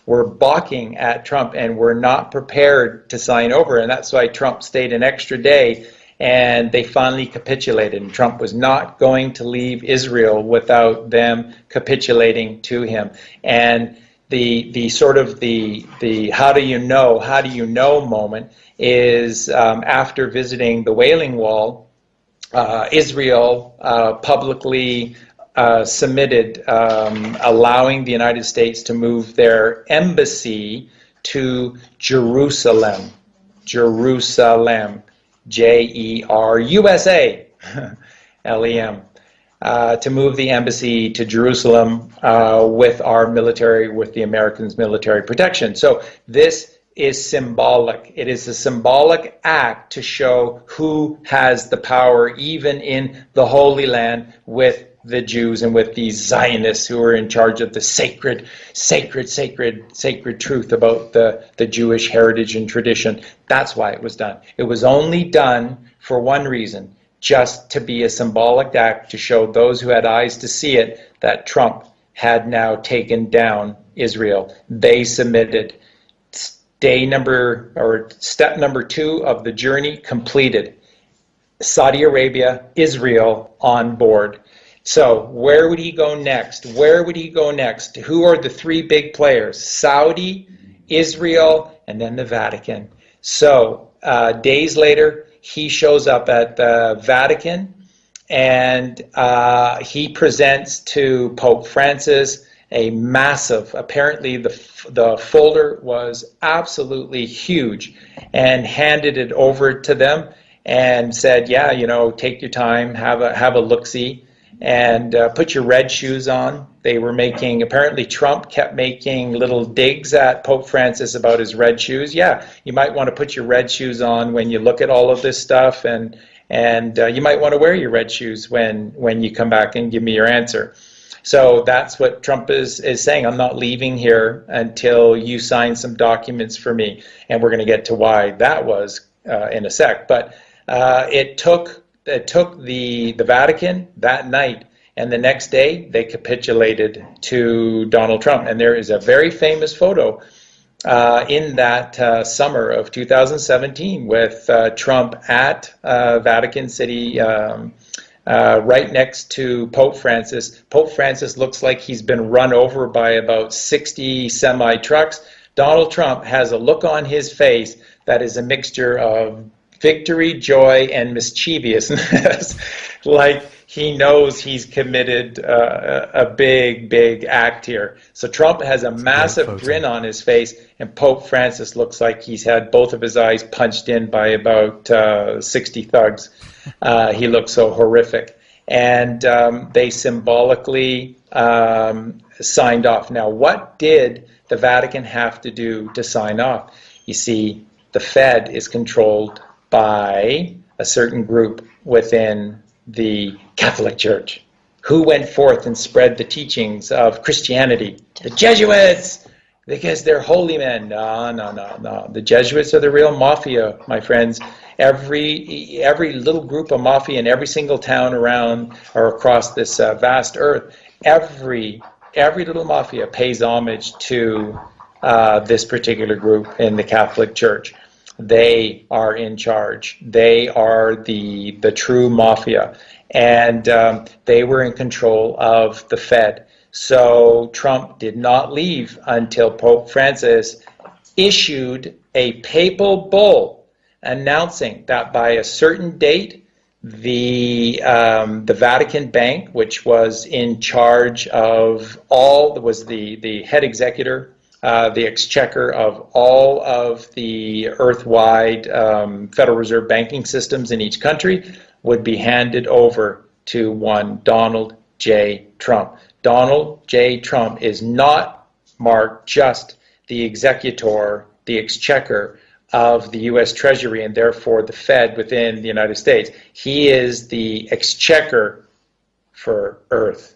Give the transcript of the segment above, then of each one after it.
were balking at Trump and were not prepared to sign over, and that's why Trump stayed an extra day, and they finally capitulated, and Trump was not going to leave Israel without them capitulating to him. And the sort of the how do you know moment is after visiting the Wailing Wall, Israel publicly submitted allowing the United States to move their embassy to Jerusalem, Jerusalem, LEM, to move the embassy to Jerusalem with our military, with the Americans' military protection. So this is symbolic. It is a symbolic act to show who has the power, even in the Holy Land, with the Jews and with these Zionists who are in charge of the sacred truth about the Jewish heritage and tradition. That's why it was done. It was only done for one reason, just to be a symbolic act to show those who had eyes to see it that Trump had now taken down Israel. They submitted. Step number 2 of the journey completed. Saudi Arabia, Israel on board. So where would he go next? Who are the 3 big players? Saudi, Israel, and then the Vatican. So days later, he shows up at the Vatican, and he presents to Pope Francis a massive, apparently the folder was absolutely huge, and handed it over to them and said, yeah, take your time, have a look-see, and put your red shoes on. They were apparently Trump kept making little digs at Pope Francis about his red shoes. Yeah, you might want to put your red shoes on when you look at all of this stuff, and you might want to wear your red shoes when you come back and give me your answer. So that's what Trump is saying. I'm not leaving here until you sign some documents for me. And we're going to get to why that was in a sec. But it took the Vatican that night, and the next day they capitulated to Donald Trump. And there is a very famous photo in that summer of 2017 with Trump at Vatican City, right next to Pope Francis. Pope Francis looks like he's been run over by about 60 semi-trucks. Donald Trump has a look on his face that is a mixture of victory, joy, and mischievousness. Like he knows he's committed a big act here. So Trump has a massive grin on his face, and Pope Francis looks like he's had both of his eyes punched in by about 60 thugs. He looks so horrific. And they symbolically signed off. Now, what did the Vatican have to do to sign off? You see, the Fed is controlled by a certain group within the Catholic Church. Who went forth and spread the teachings of Christianity? The Jesuits, because they're holy men. No. The Jesuits are the real mafia, my friends. Every little group of mafia in every single town around or across this vast earth, every little mafia pays homage to this particular group in the Catholic Church. They are in charge. They are the true mafia, and they were in control of the Fed. So Trump did not leave until Pope Francis issued a papal bull announcing that by a certain date, the Vatican Bank, which was in charge of was the head executor, the exchequer of all of the earth-wide Federal Reserve banking systems in each country, would be handed over to one Donald J. Trump. Donald J. Trump is not, Mark, just the executor, the exchequer of the U.S. Treasury and therefore the Fed within the United States. He is the exchequer for Earth.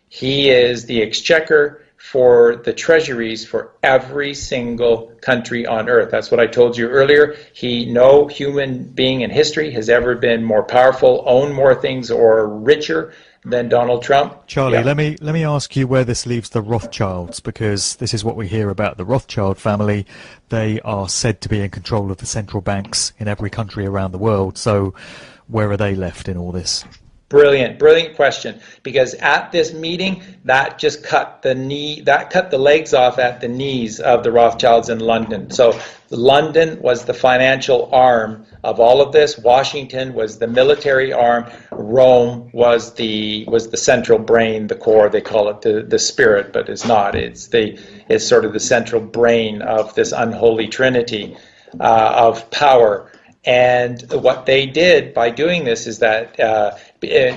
He is the exchequer for the treasuries for every single country on Earth. That's what I told you earlier. No human being in history has ever been more powerful, owned more things, or richer Then Donald Trump. Charlie, Yeah. let me ask you where this leaves the Rothschilds, because this is what we hear about the Rothschild family. They are said to be in control of the central banks in every country around the world. So where are they left in all this? Brilliant, brilliant question. Because at this meeting, that just cut the legs off at the knees of the Rothschilds in London. So London was the financial arm of all of this. Washington was the military arm. Rome was the central brain, the core. They call it the spirit, but it's not. It's sort of the central brain of this unholy trinity of power. And what they did by doing this is that,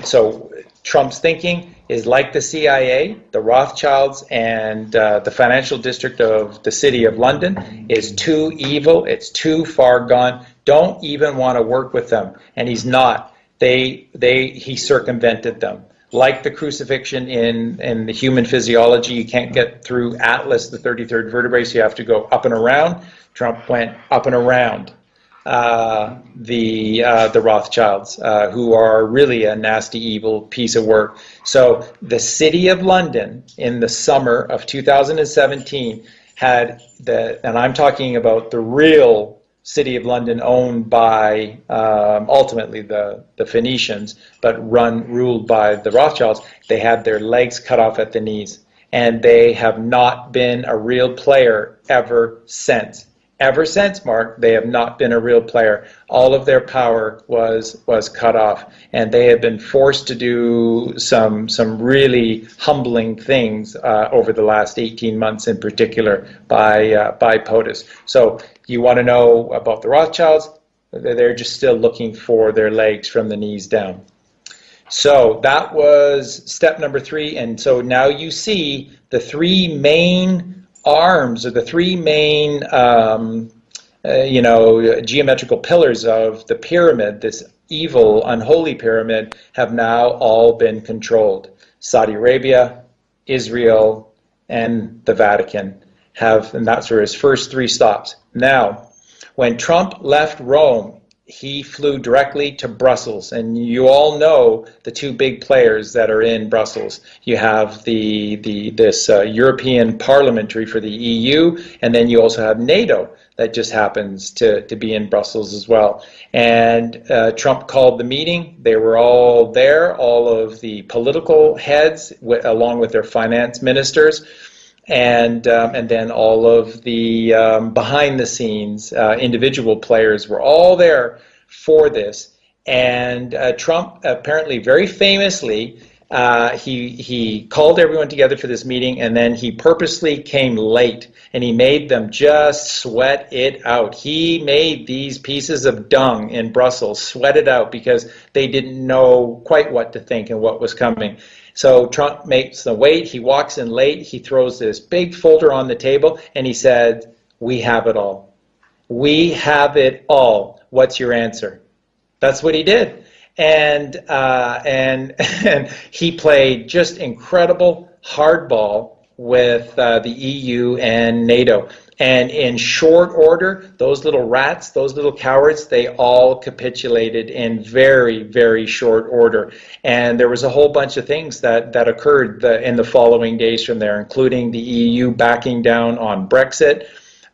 so Trump's thinking is like the CIA, the Rothschilds, and the financial district of the city of London is too evil, it's too far gone, don't even want to work with them. And he's not. He circumvented them. Like the crucifixion in the human physiology, you can't get through Atlas, the 33rd vertebrae, so you have to go up and around. Trump went up and around the Rothschilds, who are really a nasty, evil piece of work. So the City of London in the summer of 2017 had and I'm talking about the real City of London owned by ultimately the Phoenicians, but ruled by the Rothschilds. They had their legs cut off at the knees, and they have not been a real player ever since. Ever since, Mark, they have not been a real player. All of their power was cut off, and they have been forced to do some really humbling things over the last 18 months, in particular, by POTUS. So you want to know about the Rothschilds? They're just still looking for their legs from the knees down. So that was step number 3, and so now you see the 3 main arms, or the 3 main geometrical pillars of the pyramid, this evil, unholy pyramid, have now all been controlled. Saudi Arabia, Israel, and the Vatican and that's where his first 3 stops. Now, when Trump left Rome, he flew directly to Brussels, and you all know the 2 big players that are in Brussels. You have this European Parliamentary for the EU, and then you also have NATO that just happens to be in Brussels as well. And Trump called the meeting. They were all there, all of the political heads, along with their finance ministers. And then all of the behind-the-scenes individual players were all there for this. And Trump apparently, very famously, he called everyone together for this meeting, and then he purposely came late, and he made them just sweat it out. He made these pieces of dung in Brussels sweat it out because they didn't know quite what to think and what was coming. So Trump makes them wait. He walks in late. He throws this big folder on the table, and he said, "We have it all. We have it all. What's your answer?" That's what he did. And he played just incredible hardball with the EU and NATO. And in short order, those little rats, those little cowards, they all capitulated in very, very short order. And there was a whole bunch of things that occurred in the following days from there, including the EU backing down on Brexit,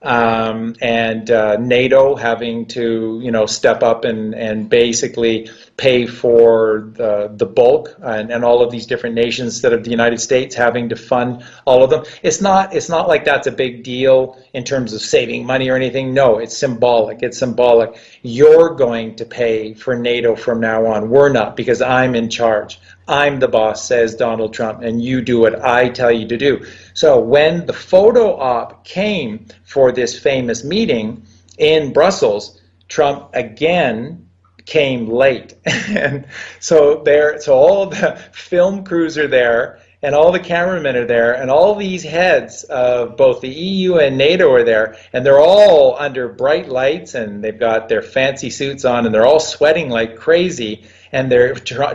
and NATO having to, step up and basically pay for the bulk, and all of these different nations instead of the United States having to fund all of them. It's not like that's a big deal in terms of saving money or anything. No, it's symbolic. It's symbolic. You're going to pay for NATO from now on. We're not, because I'm in charge. I'm the boss, says Donald Trump, and you do what I tell you to do. So when the photo op came for this famous meeting in Brussels, Trump again came late. And so all the film crews are there, and all the cameramen are there, and all these heads of both the EU and NATO are there, and they're all under bright lights, and they've got their fancy suits on, and they're all sweating like crazy, and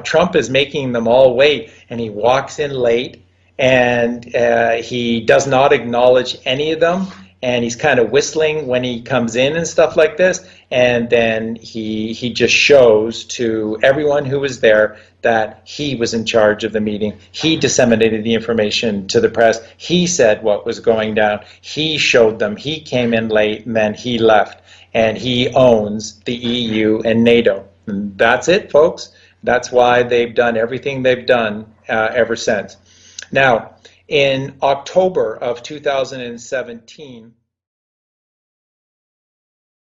Trump is making them all wait, and he walks in late, and he does not acknowledge any of them, and he's kind of whistling when he comes in and stuff like this, and then he just shows to everyone who was there that he was in charge of the meeting. He disseminated the information to the press. He said what was going down. He showed them. He came in late, and then he left. And he owns the EU and NATO. And that's it, folks. That's why they've done everything they've done ever since. Now, in October of 2017,